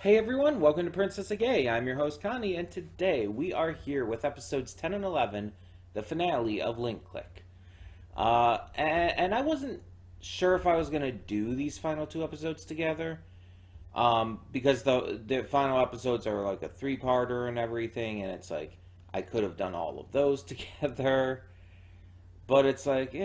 Hey everyone, welcome to Princess of Gay. I'm your host Connie, and today we are here with episodes 10 and 11, the finale of Link Click. And I wasn't sure if I was going to do these final two episodes together, because the final episodes are like a three-parter and everything, and it's like, I could have done all of those together, but it's like,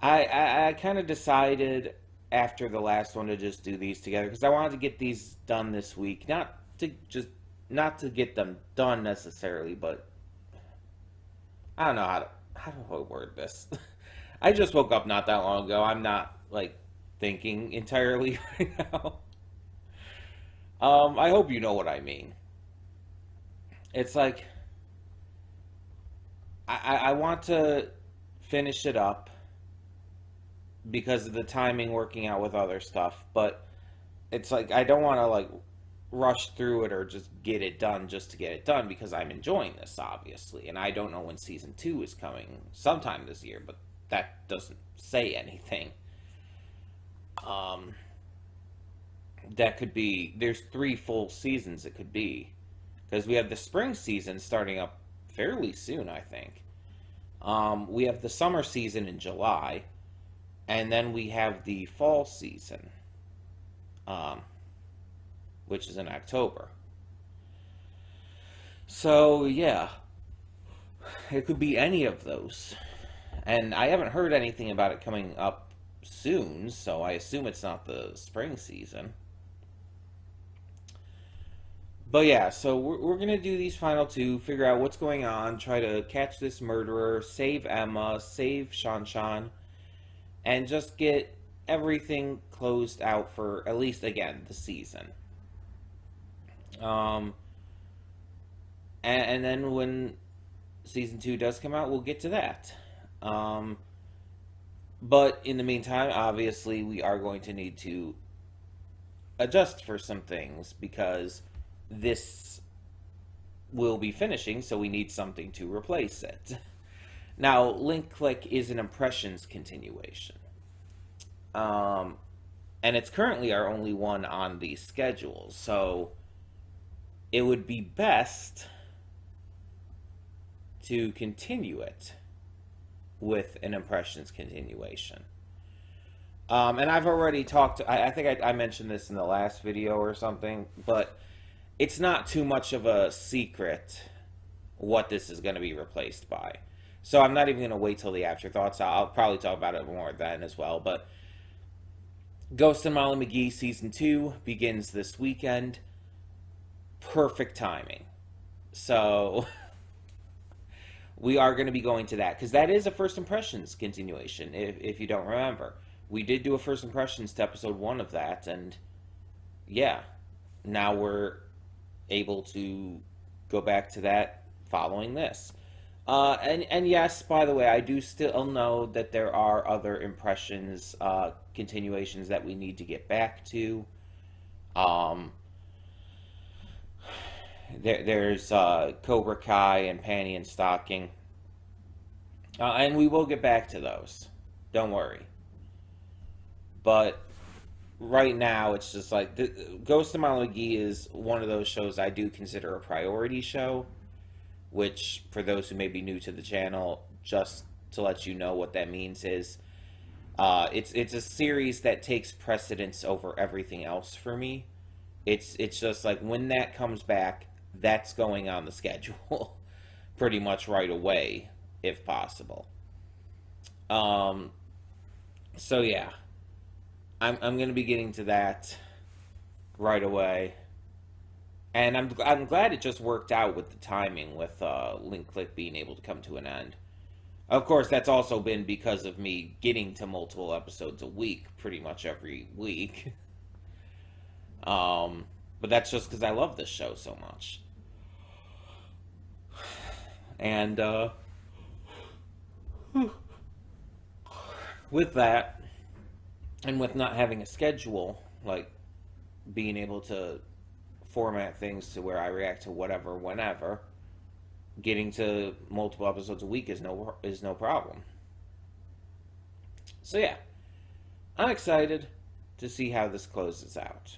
I kind of decided after the last one to just do these together because I wanted to get these done this week. Not to get them done necessarily, but I don't know how do I word this. I just woke up not that long ago. I'm not like thinking entirely right now. I hope you know what I mean. It's like I want to finish it up because of the timing working out with other stuff, but it's like I don't want to like rush through it or just get it done just to get it done because I'm enjoying this obviously, and I don't know when season 2 is coming, sometime this year, but that doesn't say anything. That could be, there's 3 full seasons it could be, because we have the spring season starting up fairly soon, I think. We have the summer season in July, and then we have the fall season, which is in October. So, yeah, it could be any of those. And I haven't heard anything about it coming up soon, so I assume it's not the spring season. But yeah, so we're going to do these final two, figure out what's going on, try to catch this murderer, save Emma, save Shan, and just get everything closed out for, at least again, the season. And then when season 2 does come out, we'll get to that. But in the meantime, obviously, we are going to need to adjust for some things because this will be finishing, so we need something to replace it. Now, Link Click is an Impressions continuation. And it's currently our only one on the schedule, so it would be best to continue it with an Impressions continuation. And I've already talked, I think I mentioned this in the last video or something, but it's not too much of a secret what this is going to be replaced by. So I'm not even going to wait till the afterthoughts. I'll probably talk about it more then as well. But Ghost and Molly McGee Season 2 begins this weekend. Perfect timing. So we are going to be going to that because that is a First Impressions continuation, if you don't remember. We did do a First Impressions to episode 1 of that, and yeah, now we're able to go back to that following this. And yes, by the way, I do still know that there are other Impressions continuations that we need to get back to. There's Cobra Kai and Panty and Stocking. And we will get back to those. Don't worry. But right now, it's just like Ghost of Molly McGee is one of those shows I do consider a priority show, which, for those who may be new to the channel, just to let you know what that means is, it's a series that takes precedence over everything else for me. It's just like when that comes back, that's going on the schedule pretty much right away, if possible. So yeah. I'm going to be getting to that right away, and I'm glad it just worked out with the timing with Link Click being able to come to an end. Of course, that's also been because of me getting to multiple episodes a week, pretty much every week. But that's just because I love this show so much, and with that. And with not having a schedule, like being able to format things to where I react to whatever, whenever, getting to multiple episodes a week is no problem. So yeah, I'm excited to see how this closes out.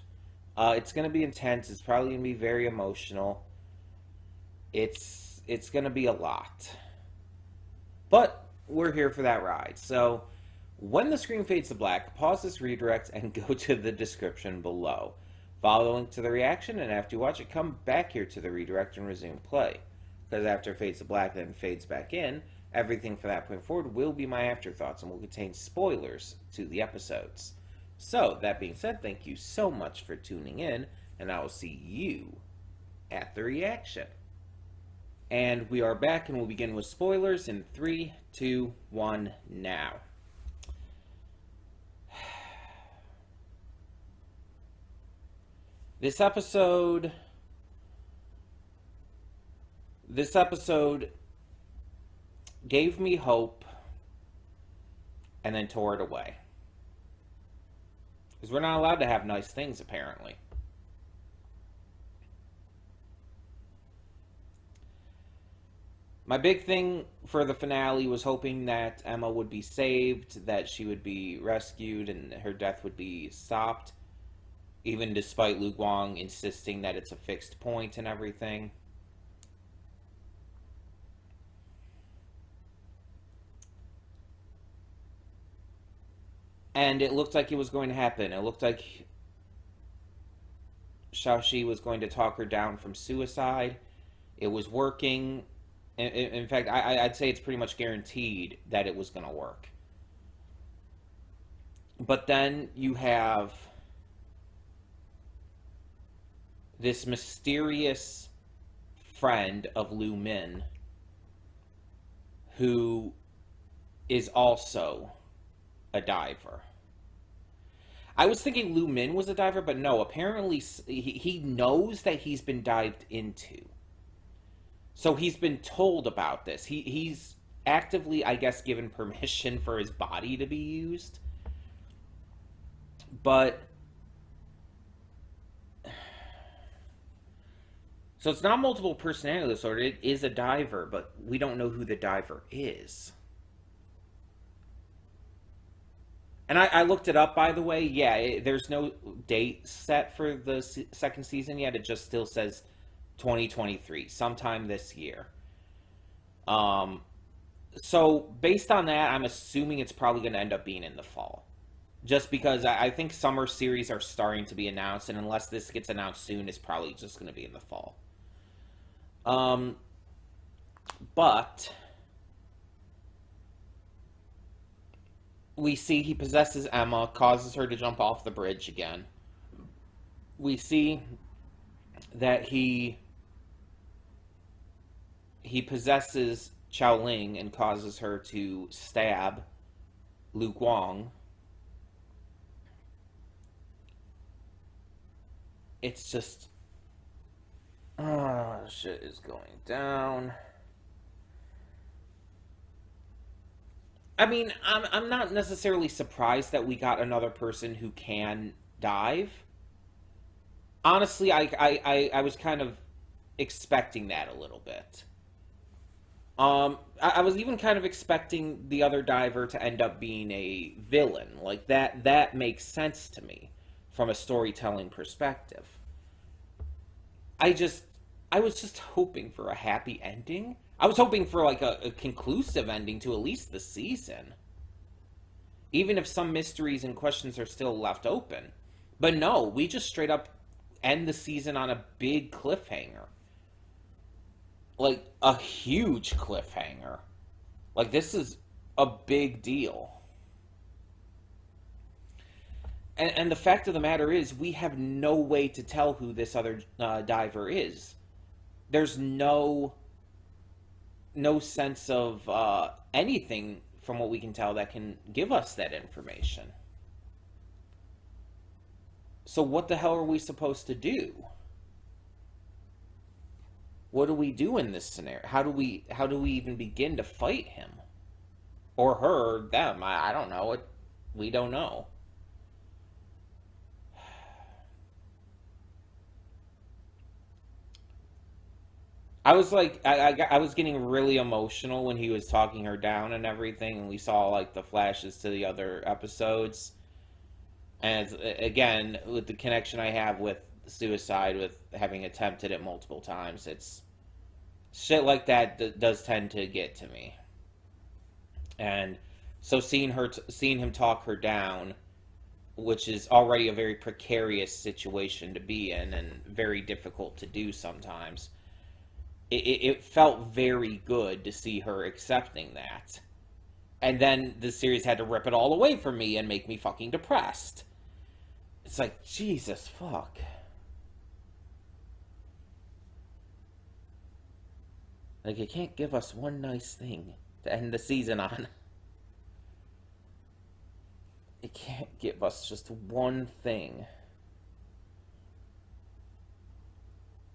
It's going to be intense. It's probably going to be very emotional. It's going to be a lot. But we're here for that ride. So when the screen fades to black, pause this redirect and go to the description below. Follow the link to the reaction, and after you watch it, come back here to the redirect and resume play. Because after it fades to black and then fades back in, everything from that point forward will be my afterthoughts and will contain spoilers to the episodes. So, that being said, thank you so much for tuning in, and I will see you at the reaction. And we are back, and we'll begin with spoilers in 3, 2, 1, now. This episode gave me hope and then tore it away. Because we're not allowed to have nice things, apparently. My big thing for the finale was hoping that Emma would be saved, that she would be rescued, and her death would be stopped. Even despite Luke Wong insisting that it's a fixed point and everything. And it looked like it was going to happen. It looked like Shaoxi was going to talk her down from suicide. It was working. In fact, I'd say it's pretty much guaranteed that it was going to work. But then you have this mysterious friend of Lu Min who is also a diver. I was thinking Lu Min was a diver, but no, apparently he knows that he's been dived into. So he's been told about this. He's actively, I guess, given permission for his body to be used. But so it's not multiple personality disorder. It is a diver, but we don't know who the diver is. And I looked it up, by the way. Yeah, there's no date set for the second season yet. It just still says 2023, sometime this year. So based on that, I'm assuming it's probably going to end up being in the fall. Just because I think summer series are starting to be announced, and unless this gets announced soon, it's probably just going to be in the fall. But we see he possesses Emma, causes her to jump off the bridge again. We see that he possesses Chao Ling and causes her to stab Luke Wong. It's just, shit is going down. I mean, I'm not necessarily surprised that we got another person who can dive. Honestly, I was kind of expecting that a little bit. I was even kind of expecting the other diver to end up being a villain. Like, that makes sense to me from a storytelling perspective. I was just hoping for a happy ending. I was hoping for like a conclusive ending to at least the season. Even if some mysteries and questions are still left open. But no, we just straight up end the season on a big cliffhanger. Like, a huge cliffhanger. Like, this is a big deal. And the fact of the matter is, we have no way to tell who this other diver is. There's no sense of anything from what we can tell that can give us that information. So what the hell are we supposed to do? What do we do in this scenario? How do we even begin to fight him? Or her, or them? I don't know. We don't know. I was like, I was getting really emotional when he was talking her down and everything, and we saw like the flashes to the other episodes. And again, with the connection I have with suicide with having attempted it multiple times. It's shit like that does tend to get to me. And so seeing him talk her down, which is already a very precarious situation to be in and very difficult to do sometimes, it felt very good to see her accepting that. And then the series had to rip it all away from me and make me fucking depressed. It's like, Jesus fuck. Like, you can't give us one nice thing to end the season on. You can't give us just one thing.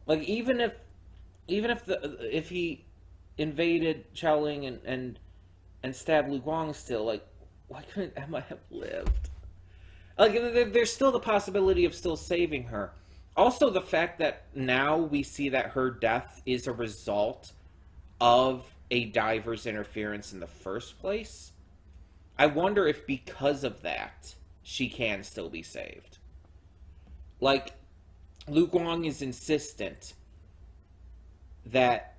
Like, even if he invaded Chowling and stabbed Lu Guang still, like, why couldn't Emma have lived? Like, there's still the possibility of still saving her. Also, the fact that now we see that her death is a result of a diver's interference in the first place. I wonder if because of that, she can still be saved. Like, Lu Guang is insistent that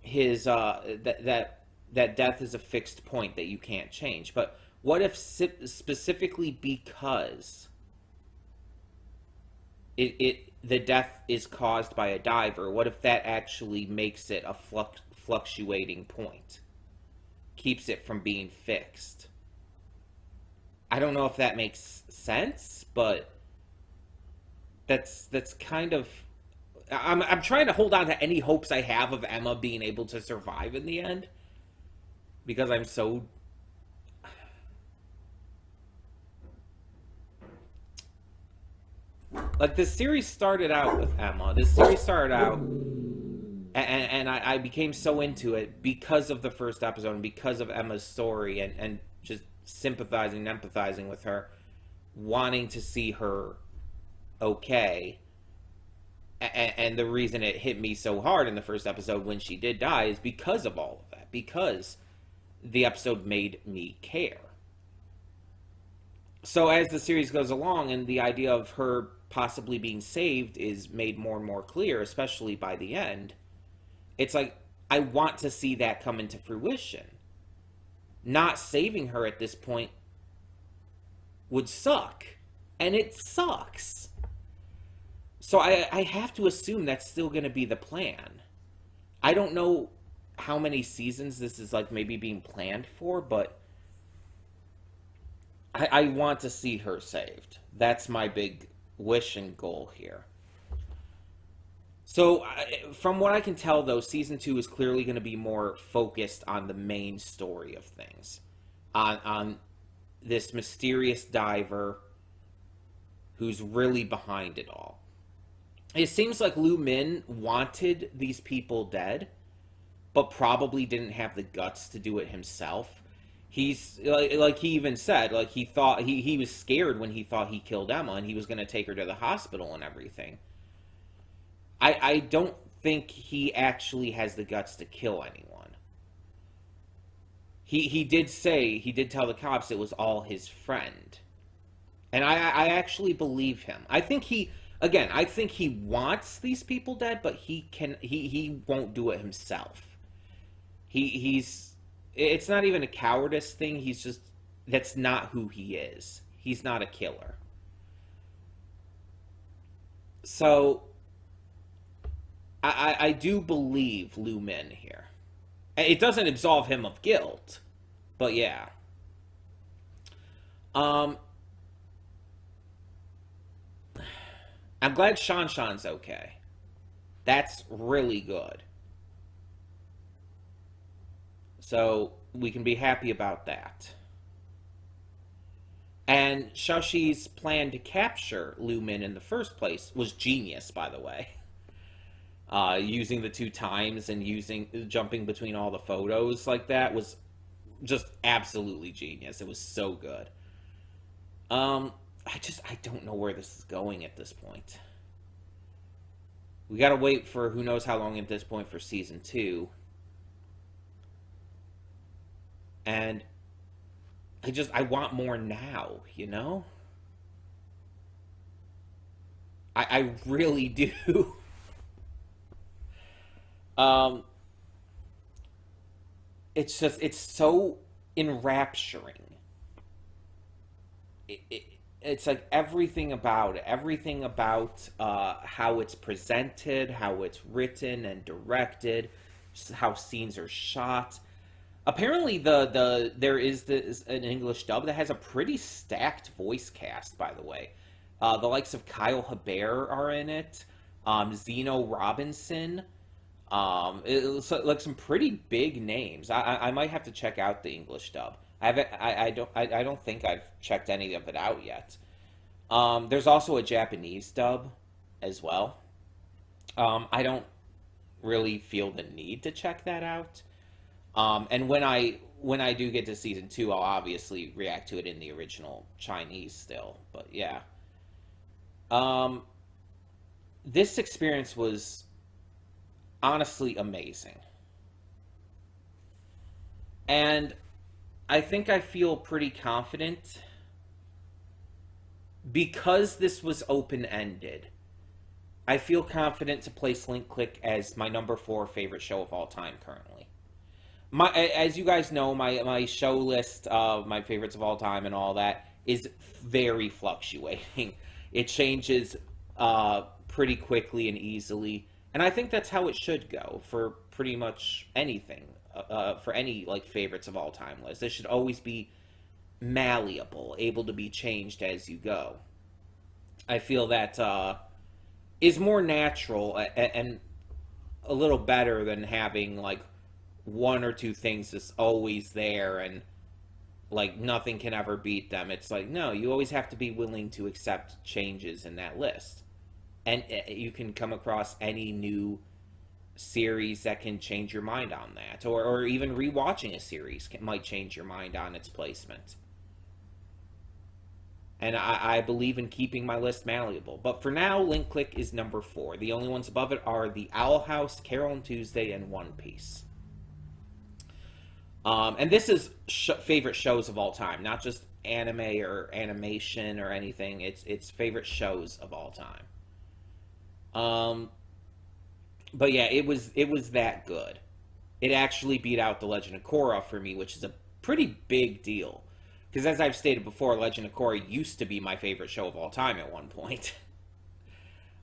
his that death is a fixed point that you can't change. But what if specifically because the death is caused by a diver? What if that actually makes it a fluctuating point? Keeps it from being fixed. I don't know if that makes sense, but that's kind of... I'm trying to hold on to any hopes I have of Emma being able to survive in the end, because I'm so... Like, this series started out with Emma. This series started out, and I became so into it because of the first episode and because of Emma's story and just sympathizing and empathizing with her, wanting to see her okay. And the reason it hit me so hard in the first episode when she did die is because of all of that. Because the episode made me care. So as the series goes along and the idea of her possibly being saved is made more and more clear, especially by the end, it's like, I want to see that come into fruition. Not saving her at this point would suck. And it sucks. So I have to assume that's still going to be the plan. I don't know how many seasons this is, like, maybe being planned for, but I want to see her saved. That's my big wish and goal here. So, from what I can tell, though, Season 2 is clearly going to be more focused on the main story of things. On this mysterious diver who's really behind it all. It seems like Lu Min wanted these people dead, but probably didn't have the guts to do it himself. He's, like he even said, like, he thought, he was scared when he thought he killed Emma, and he was going to take her to the hospital and everything. I don't think he actually has the guts to kill anyone. He did tell the cops it was all his friend. And I actually believe him. I think he wants these people dead, but he won't do it himself. It's not even a cowardice thing, he's just, that's not who he is. He's not a killer. So, I do believe Lu Min here. It doesn't absolve him of guilt, but yeah. I'm glad Shan's okay. That's really good. So, we can be happy about that. And Shaoxi's plan to capture Lu Min in the first place was genius, by the way. Using the 2 times and jumping between all the photos like that was just absolutely genius. It was so good. I don't know where this is going at this point. We gotta wait for who knows how long at this point for Season 2. And I want more now, you know? I really do. um, it's so enrapturing. It's like everything about how it's presented, how it's written and directed, how scenes are shot. Apparently, there is an English dub that has a pretty stacked voice cast. By the way, the likes of Kyle Hebert are in it. Zeno Robinson. It's like some pretty big names. I might have to check out the English dub. I don't think I've checked any of it out yet. There's also a Japanese dub as well. I don't really feel the need to check that out. And when I do get to season two, I'll obviously react to it in the original Chinese still. But yeah, um, this experience was honestly amazing, and I think I feel pretty confident because this was open ended. I feel confident to place Link Click as my number four favorite show of all time currently. As you guys know, my show list of my favorites of all time and all that is very fluctuating. It changes pretty quickly and easily, and I think that's how it should go for pretty much anything. For any like favorites of all time list, this should always be malleable, able to be changed as you go. I feel that is more natural and a little better than having like one or two things that's always there and like nothing can ever beat them. It's like, no, you always have to be willing to accept changes in that list. And you can come across any new series that can change your mind on that. Or even rewatching a series might change your mind on its placement. And I believe in keeping my list malleable. But for now, Link Click is number four. The only ones above it are The Owl House, Carol and Tuesday, and One Piece. And this is favorite shows of all time, not just anime or animation or anything. It's favorite shows of all time. Um, but yeah, it was that good. It actually beat out The Legend of Korra for me, which is a pretty big deal. Because as I've stated before, Legend of Korra used to be my favorite show of all time at one point.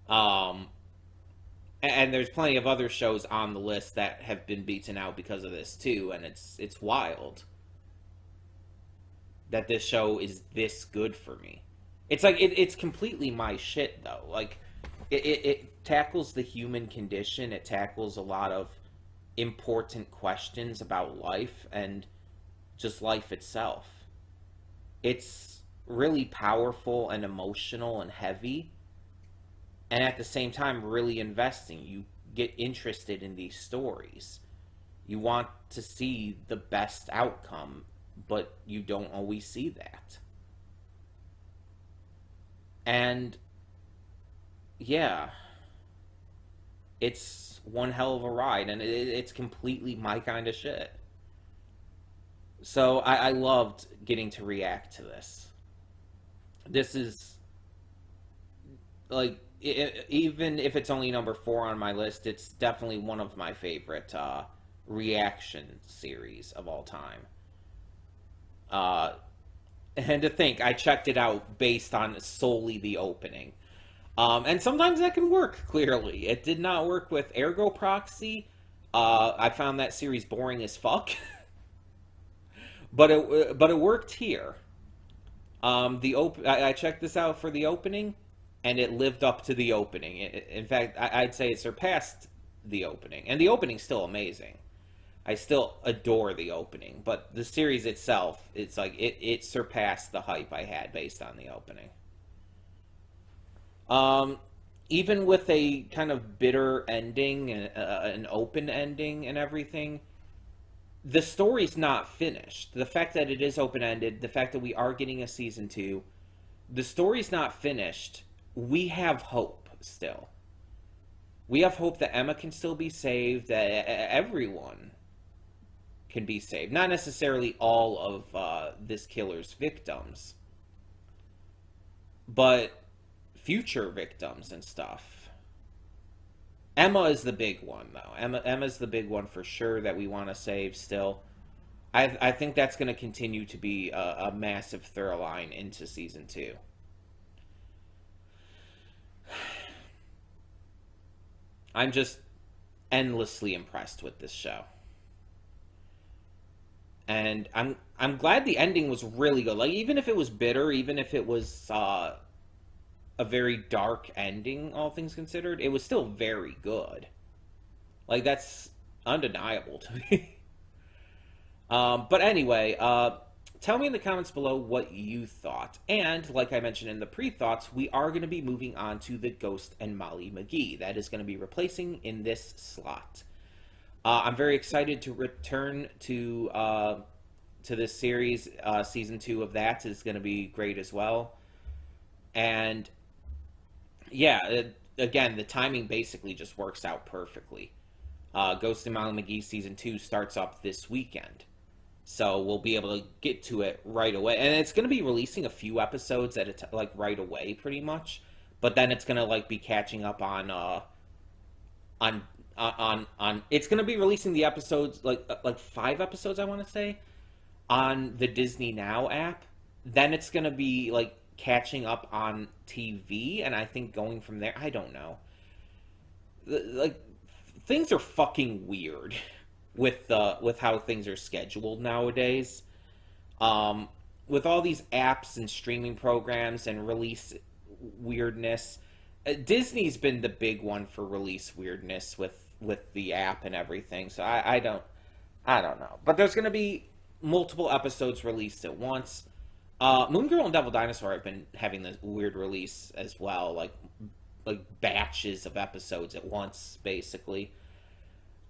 um, and there's plenty of other shows on the list that have been beaten out because of this too, and it's wild that this show is this good for me. It's like it's completely my shit though. Like it tackles the human condition. It tackles a lot of important questions about life and just life itself. It's really powerful and emotional and heavy, and at the same time really investing. You get interested in these stories. You want to see the best outcome, but you don't always see that. And yeah, it's one hell of a ride, and it's completely my kind of shit. So I loved getting to react to this. This is like even if it's only number four on my list, it's definitely one of my favorite reaction series of all time. Uh, and to think, I checked it out based on solely the opening. And sometimes that can work, clearly. It did not work with Ergo Proxy. I found that series boring as fuck. But it worked here. I checked this out for the opening, and it lived up to the opening. In fact, I'd say it surpassed the opening, and the opening's still amazing. I still adore the opening, but the series itself, it's like it surpassed the hype I had based on the opening. Um, Even with a kind of bitter ending and an open ending and everything, the story's not finished. The fact that it is open ended, the fact that we are getting a season two, the story's not finished. We have hope still. We have hope that Emma can still be saved, that everyone can be saved. Not necessarily all of this killer's victims, but future victims and stuff. Emma is the big one, though. Emma's the big one for sure that we want to save still. I think that's going to continue to be a massive through line into season 2. I'm just endlessly impressed with this show. And I'm glad the ending was really good. Like, even if it was bitter, even if it was a very dark ending, all things considered, it was still very good. Like, that's undeniable to me. But anyway, tell me in the comments below what you thought. And, like I mentioned in the pre-thoughts, we are going to be moving on to the Ghost and Molly McGee. That is going to be replacing in this slot. I'm very excited to return to this series. Season 2 of that is going to be great as well. And, yeah, again, the timing basically just works out perfectly. Ghost and Molly McGee Season 2 starts up this weekend. So we'll be able to get to it right away. And it's going to be releasing a few episodes like right away, pretty much. But then it's going to like be catching up on it's going to be releasing the episodes like 5 episodes, I want to say, on the Disney Now app. Then it's going to be like catching up on TV, and I think going from there, I don't know. Like, things are fucking weird with how things are scheduled nowadays. With all these apps and streaming programs and release weirdness, Disney's been the big one for release weirdness with the app and everything. So I don't know. But there's going to be multiple episodes released at once. Moon Girl and Devil Dinosaur have been having this weird release as well, like batches of episodes at once, basically.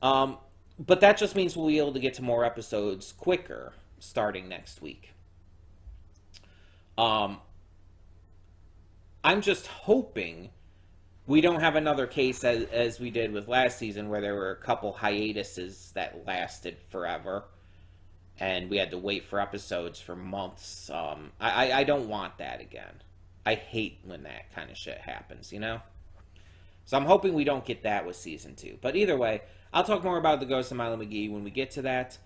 But that just means we'll be able to get to more episodes quicker starting next week. I'm just hoping we don't have another case as we did with last season, where there were a couple hiatuses that lasted forever and we had to wait for episodes for months. I don't want that again. I hate when that kind of shit happens, you know? So I'm hoping we don't get that with season 2. But either way, I'll talk more about the Ghost of Molly McGee when we get to that.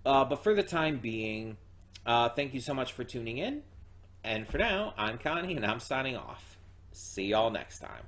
But for the time being, thank you so much for tuning in. And for now, I'm Connie, and I'm signing off. See y'all next time.